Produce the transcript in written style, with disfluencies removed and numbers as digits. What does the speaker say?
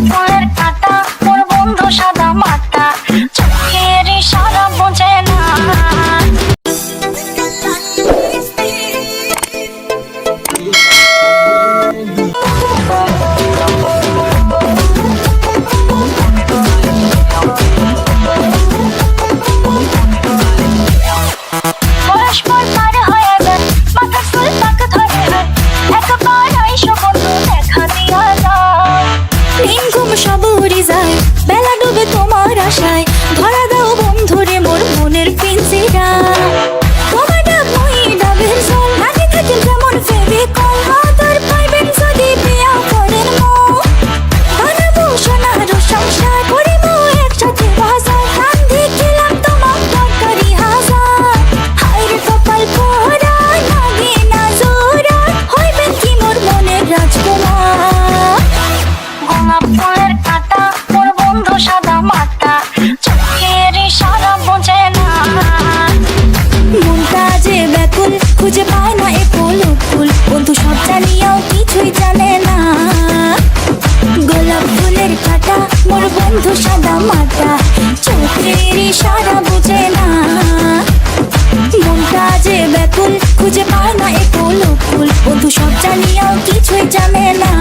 ফুলের কাঁটা মোর বন্ধু সাদা মাটা, চোখের ইশারা বোঝে না। পরস্পর পার হয়ে যায়, মাথার চুল পাক ধরে হয়, একবার আইসো বন্ধু দেখা দিয়া যায়। দিন ঘুম সব উড়ে যায়, বেলা ডুবে তোমার আশায়, ধরা দাও বন্ধুরে মোর মনের পিঞ্জিরা। তোমার ডাক মই ডাবের জল, লাগে থাকে যেমন ফেভিকল, আদর পাইবেন যদি বিয়া করেন মন। বানাবো সোনার সংসার, করিব একসাথে বাজার, কান দেখিলাম তোমার দরকারি হাজার। হায়রে কপাল পোড়া, লাগে না জোড়া, হইবেন কি মোর মনের রাজকুমার। গোলাপ ফুলের কাঁটা মোর বন্ধু সাদা মাটা, চোখের ইশারা বোঝে না। মনটা যে ব্যাকুল, খুঁজে পায় না এ ফুল ফুল, বন্ধু সব জানিয়াও কিছুই জানে না। গোলাপ ফুলের কাঁটা মোর বন্ধু সাদা মাটা, চোখের ইশারা বোঝে না। মনটা যে ব্যাকুল, খুঁজে পায় না এ ফুল ফুল, বন্ধু সব জানিয়াও কিছুই জানে না।